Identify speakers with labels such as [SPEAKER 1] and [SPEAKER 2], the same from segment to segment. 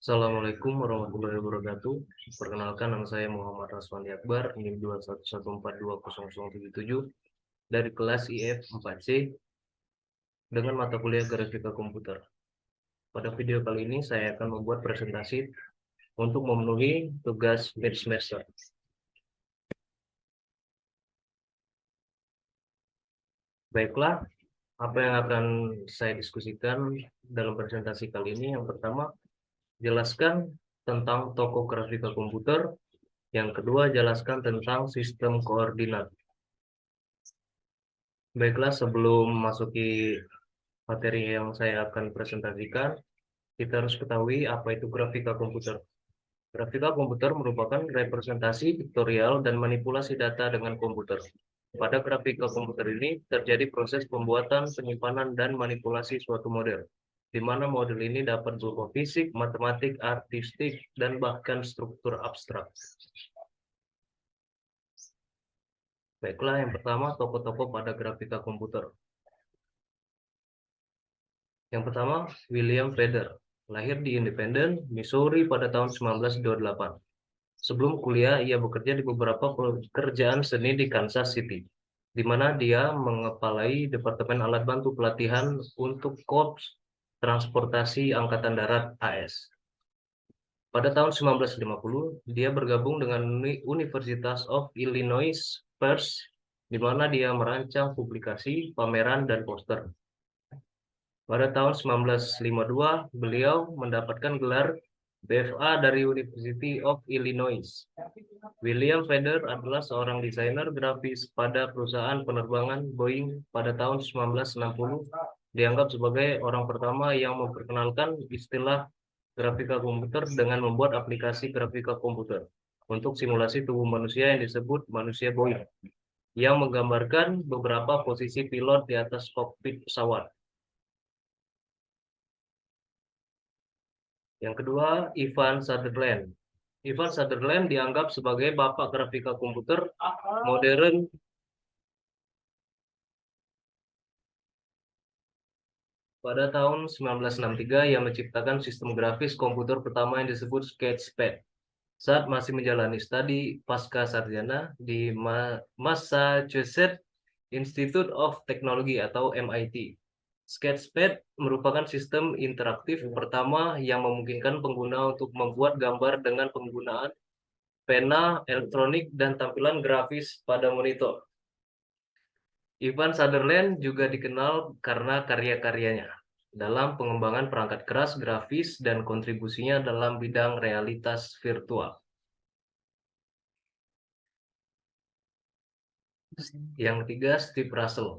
[SPEAKER 1] Assalamualaikum warahmatullahi wabarakatuh. Perkenalkan, nama saya Muhammad Raswandi Akbar, NIM 211420077 dari kelas IF 4C dengan mata kuliah Grafika Komputer. Pada video kali ini saya akan membuat presentasi untuk memenuhi tugas mid semester. Baiklah, apa yang akan saya diskusikan dalam presentasi kali ini? Yang pertama, jelaskan tentang toko grafika komputer. Yang kedua, jelaskan tentang sistem koordinat. Baiklah, sebelum masuki materi yang saya akan presentasikan, kita harus ketahui apa itu grafika komputer. Grafika komputer merupakan representasi vektorial dan manipulasi data dengan komputer. Pada grafika komputer ini terjadi proses pembuatan, penyimpanan, dan manipulasi suatu model, di mana model ini dapat berupa fisik, matematik, artistik, dan bahkan struktur abstrak. Baiklah, yang pertama, tokoh-tokoh pada grafika komputer. Yang pertama, William Fader, lahir di Independence, Missouri pada tahun 1928. Sebelum kuliah, ia bekerja di beberapa pekerjaan seni di Kansas City, di mana dia mengepalai Departemen Alat Bantu Pelatihan untuk Korps Transportasi Angkatan Darat AS. Pada tahun 1950, dia bergabung dengan University of Illinois Press, di mana dia merancang publikasi, pameran, dan poster. Pada tahun 1952, beliau mendapatkan gelar BFA dari University of Illinois. William Fader adalah seorang desainer grafis pada perusahaan penerbangan Boeing pada tahun 1960, dianggap sebagai orang pertama yang memperkenalkan istilah grafika komputer dengan membuat aplikasi grafika komputer untuk simulasi tubuh manusia yang disebut manusia Boeing, yang menggambarkan beberapa posisi pilot di atas kokpit pesawat. Yang kedua, Ivan Sutherland. Ivan Sutherland dianggap sebagai bapak grafika komputer modern. Pada tahun 1963, ia menciptakan sistem grafis komputer pertama yang disebut Sketchpad saat masih menjalani studi pasca sarjana di Massachusetts Institute of Technology atau MIT. Sketchpad merupakan sistem interaktif pertama yang memungkinkan pengguna untuk membuat gambar dengan penggunaan pena elektronik dan tampilan grafis pada monitor. Ivan Sutherland juga dikenal karena karya-karyanya dalam pengembangan perangkat keras grafis dan kontribusinya dalam bidang realitas virtual. Yang ketiga, Steve Russell,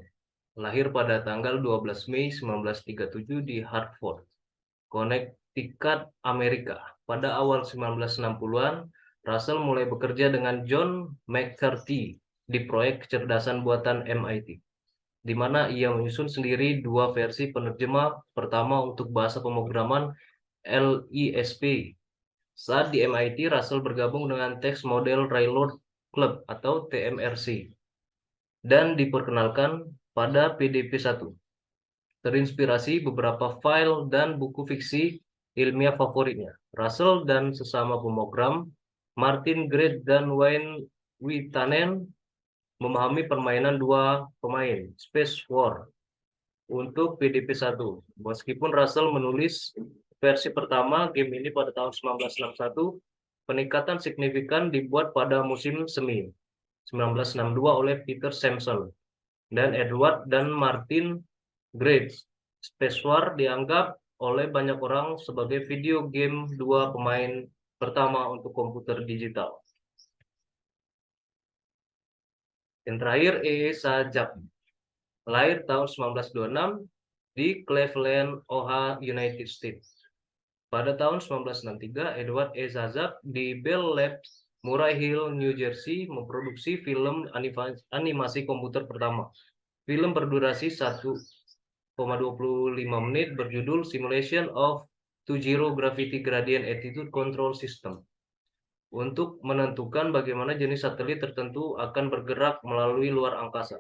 [SPEAKER 1] lahir pada tanggal 12 Mei 1937 di Hartford, Connecticut, Amerika. Pada awal 1960-an, Russell mulai bekerja dengan John McCarthy di proyek kecerdasan buatan MIT, di mana ia menyusun sendiri dua versi penerjemah pertama untuk bahasa pemrograman LISP. Saat di MIT, Russell bergabung dengan Text Model Railroad Club atau TMRC dan diperkenalkan pada PDP-1. Terinspirasi beberapa file dan buku fiksi ilmiah favoritnya. Russell dan sesama pemrogram Martin Gray dan Wayne Witanen memahami permainan dua pemain, Space War, untuk PDP-1. Meskipun Russell menulis versi pertama game ini pada tahun 1961, peningkatan signifikan dibuat pada musim semi 1962 oleh Peter Sampson dan Edward dan Martin Gray. Space War dianggap oleh banyak orang sebagai video game dua pemain pertama untuk komputer digital. Yang terakhir, Sajak, lahir tahun 1926 di Cleveland, Ohio, United States. Pada tahun 1963, Edward Sajak di Bell Labs, Murray Hill, New Jersey, memproduksi film animasi komputer pertama. Film berdurasi 1,25 menit berjudul Simulation of Two-Zero Gravity Gradient Attitude Control System, untuk menentukan bagaimana jenis satelit tertentu akan bergerak melalui luar angkasa.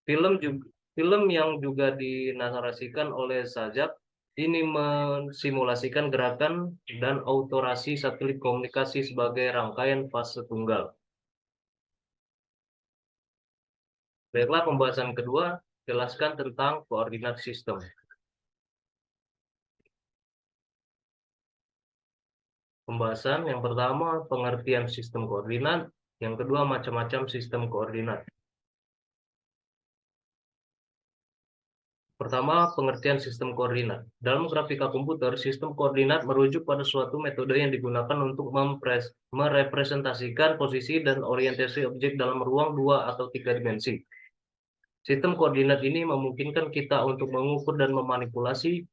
[SPEAKER 1] Film yang juga dinarasikan oleh Sajak Ini mensimulasikan gerakan dan autorasi satelit komunikasi sebagai rangkaian fase tunggal. Baiklah, pembahasan kedua, jelaskan tentang koordinat sistem. Pembahasan yang pertama, pengertian sistem koordinat. Yang kedua, macam-macam sistem koordinat. Pertama, pengertian sistem koordinat. Dalam grafika komputer, sistem koordinat merujuk pada suatu metode yang digunakan untuk merepresentasikan posisi dan orientasi objek dalam ruang 2 atau 3 dimensi. Sistem koordinat ini memungkinkan kita untuk mengukur dan memanipulasi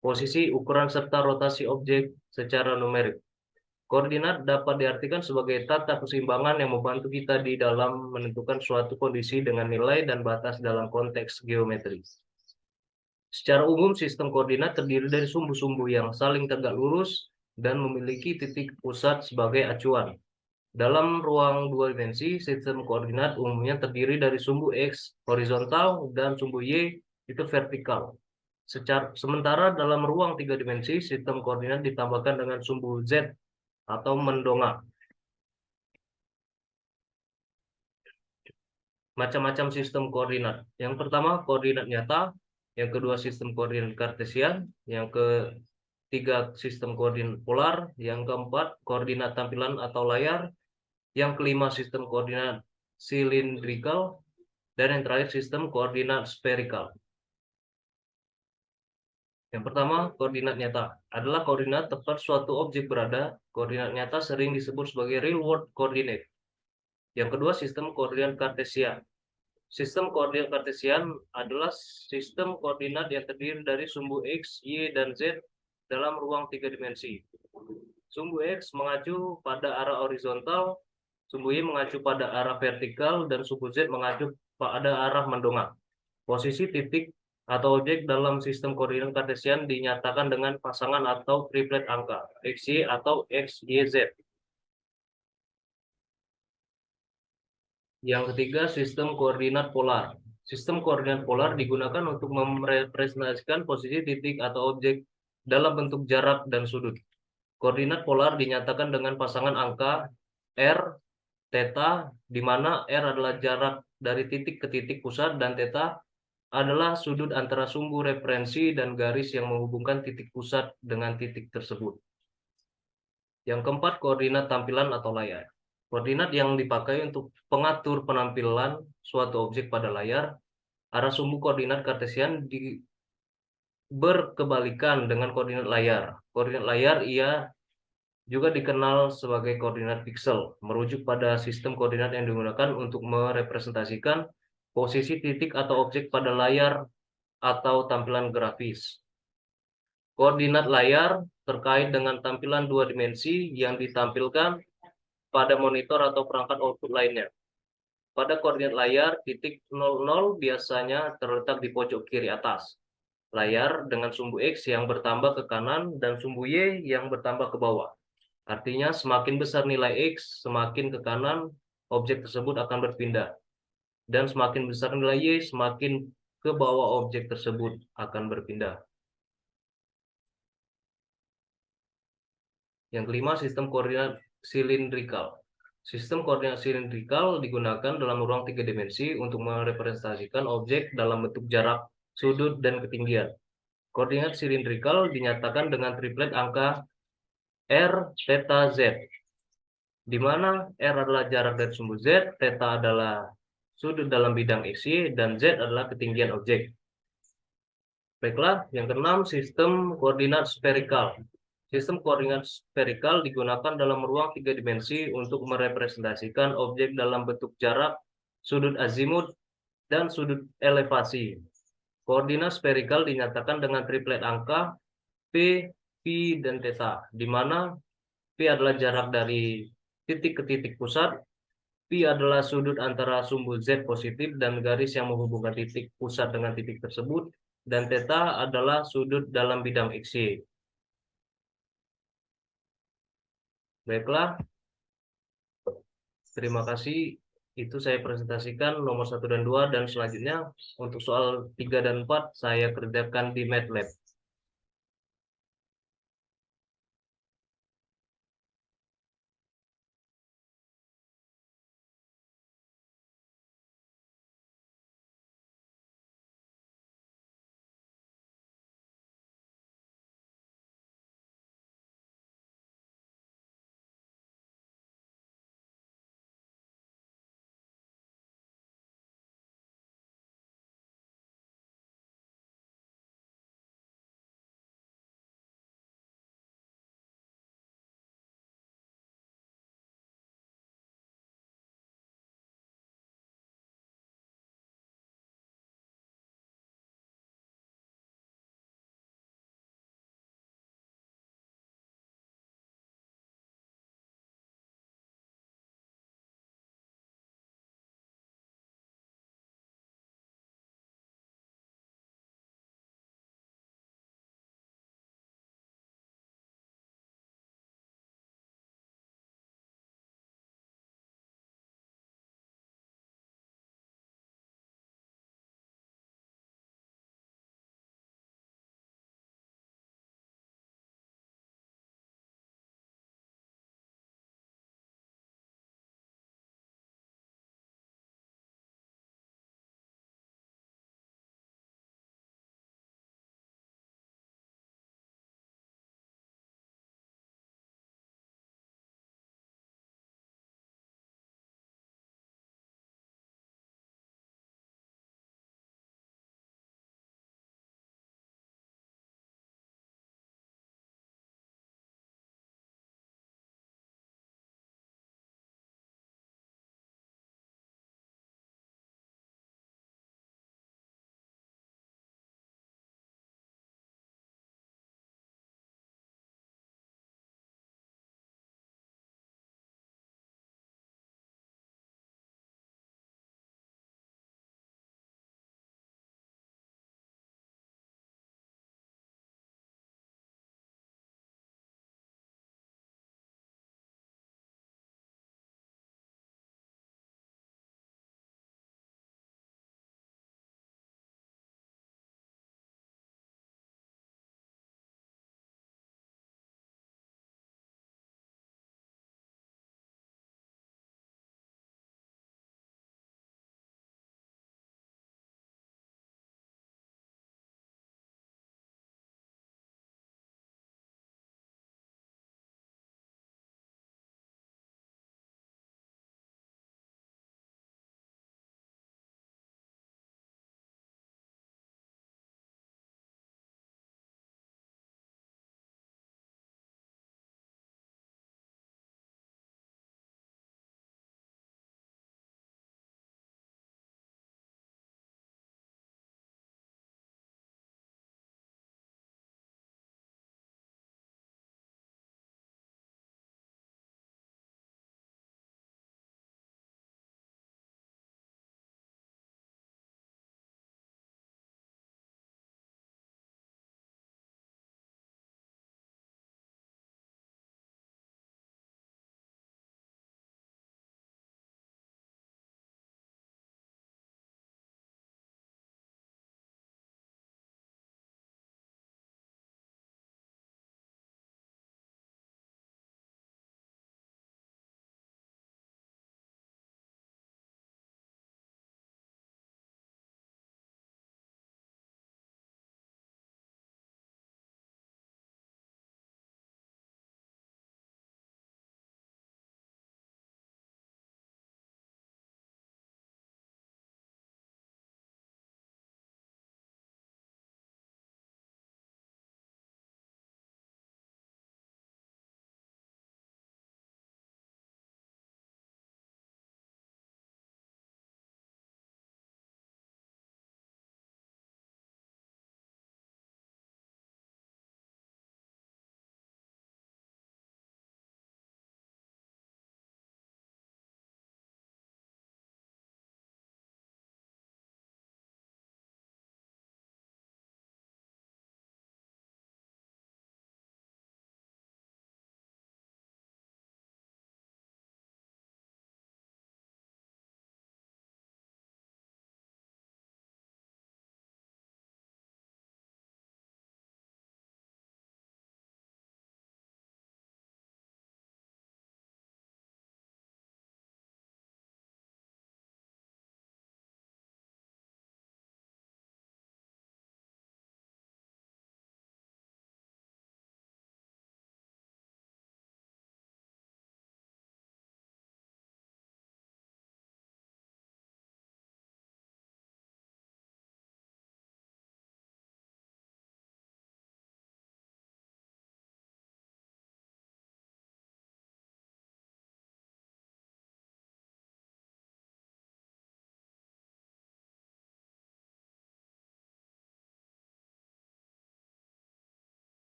[SPEAKER 1] posisi, ukuran, serta rotasi objek secara numerik. Koordinat dapat diartikan sebagai tata keseimbangan yang membantu kita di dalam menentukan suatu kondisi dengan nilai dan batas dalam konteks geometris. Secara umum, sistem koordinat terdiri dari sumbu-sumbu yang saling tegak lurus dan memiliki titik pusat sebagai acuan. Dalam ruang 2 dimensi, sistem koordinat umumnya terdiri dari sumbu X horizontal dan sumbu Y itu vertikal. Sementara dalam ruang 3 dimensi, sistem koordinat ditambahkan dengan sumbu Z atau mendongak. Macam-macam sistem koordinat. Yang pertama, koordinat nyata. Yang kedua, sistem koordinat kartesian. Yang ketiga, sistem koordinat polar. Yang keempat, koordinat tampilan atau layar. Yang kelima, sistem koordinat silindrikal. Dan yang terakhir, sistem koordinat spherical. Yang pertama, koordinat nyata adalah koordinat tempat suatu objek berada. Koordinat nyata sering disebut sebagai real world coordinate. Yang kedua, sistem koordinat kartesian. Sistem koordinat kartesian adalah sistem koordinat yang terdiri dari sumbu X, Y, dan Z dalam ruang 3 dimensi. Sumbu X mengacu pada arah horizontal, sumbu Y mengacu pada arah vertikal, dan sumbu Z mengacu pada arah mendongak. Posisi titik atau objek dalam sistem koordinat kartesian dinyatakan dengan pasangan atau triplet angka, XY atau XYZ. Yang ketiga, sistem koordinat polar. Sistem koordinat polar digunakan untuk merepresentasikan posisi titik atau objek dalam bentuk jarak dan sudut. Koordinat polar dinyatakan dengan pasangan angka R, theta, di mana R adalah jarak dari titik ke titik pusat dan theta adalah sudut antara sumbu referensi dan garis yang menghubungkan titik pusat dengan titik tersebut. Yang keempat, koordinat tampilan atau layar. Koordinat yang dipakai untuk pengatur penampilan suatu objek pada layar. Arah sumbu koordinat kartesian berkebalikan dengan koordinat layar. Koordinat layar ia juga dikenal sebagai koordinat piksel, merujuk pada sistem koordinat yang digunakan untuk merepresentasikan posisi titik atau objek pada layar atau tampilan grafis. Koordinat layar terkait dengan tampilan 2 dimensi yang ditampilkan pada monitor atau perangkat output lainnya. Pada koordinat layar, titik 00 biasanya terletak di pojok kiri atas layar dengan sumbu X yang bertambah ke kanan dan sumbu Y yang bertambah ke bawah. Artinya semakin besar nilai X, semakin ke kanan objek tersebut akan berpindah. Dan semakin besar nilai Y, semakin ke bawah objek tersebut akan berpindah. Yang kelima, sistem koordinat silindrikal. Sistem koordinat silindrikal digunakan dalam ruang 3 dimensi untuk merepresentasikan objek dalam bentuk jarak, sudut, dan ketinggian. Koordinat silindrikal dinyatakan dengan triplet angka R, theta, Z, di mana R adalah jarak dari sumbu Z, theta adalah sudut dalam bidang XY, dan Z adalah ketinggian objek. Baiklah, yang keenam, sistem koordinat spherical. Sistem koordinat spherical digunakan dalam ruang 3 dimensi untuk merepresentasikan objek dalam bentuk jarak, sudut azimut, dan sudut elevasi. Koordinat spherical dinyatakan dengan triplet angka P, P, dan theta, di mana P adalah jarak dari titik ke titik pusat, P adalah sudut antara sumbu Z positif dan garis yang menghubungkan titik pusat dengan titik tersebut, dan theta adalah sudut dalam bidang XY. Baiklah, terima kasih. Itu saya presentasikan nomor 1 dan 2, dan selanjutnya untuk soal 3 dan 4 saya kerjakan di MATLAB.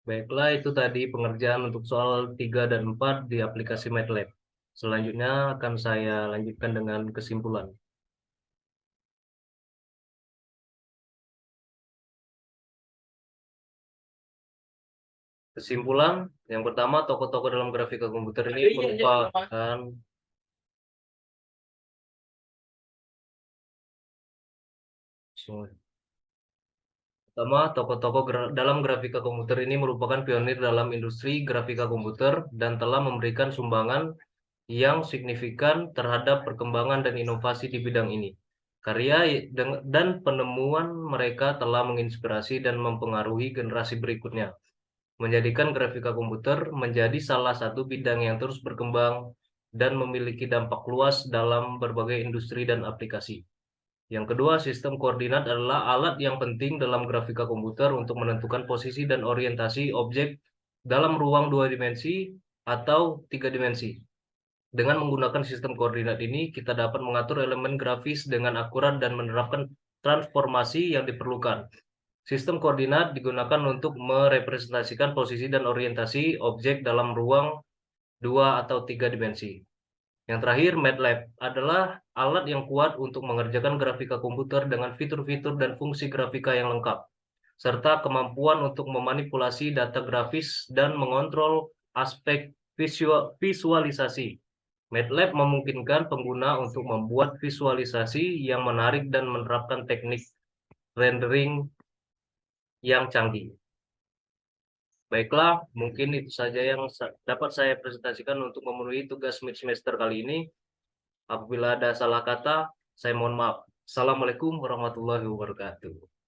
[SPEAKER 1] Baiklah, itu tadi pengerjaan untuk soal 3 dan 4 di aplikasi MATLAB. Selanjutnya akan saya lanjutkan dengan kesimpulan. Kesimpulan, yang pertama, tokoh-tokoh dalam grafika komputer ini merupakan pertama, tokoh-tokoh dalam grafika komputer ini merupakan pionir dalam industri grafika komputer dan telah memberikan sumbangan yang signifikan terhadap perkembangan dan inovasi di bidang ini. Karya dan penemuan mereka telah menginspirasi dan mempengaruhi generasi berikutnya, menjadikan grafika komputer menjadi salah satu bidang yang terus berkembang dan memiliki dampak luas dalam berbagai industri dan aplikasi. Yang kedua, sistem koordinat adalah alat yang penting dalam grafika komputer untuk menentukan posisi dan orientasi objek dalam ruang dua dimensi atau tiga dimensi. Dengan menggunakan sistem koordinat ini, kita dapat mengatur elemen grafis dengan akurat dan menerapkan transformasi yang diperlukan. Sistem koordinat digunakan untuk merepresentasikan posisi dan orientasi objek dalam ruang dua atau tiga dimensi. Yang terakhir, MATLAB adalah alat yang kuat untuk mengerjakan grafika komputer dengan fitur-fitur dan fungsi grafika yang lengkap, serta kemampuan untuk memanipulasi data grafis dan mengontrol aspek visualisasi. MATLAB memungkinkan pengguna untuk membuat visualisasi yang menarik dan menerapkan teknik rendering yang canggih. Baiklah, mungkin itu saja yang dapat saya presentasikan untuk memenuhi tugas mid semester kali ini. Apabila ada salah kata, saya mohon maaf. Assalamualaikum warahmatullahi wabarakatuh.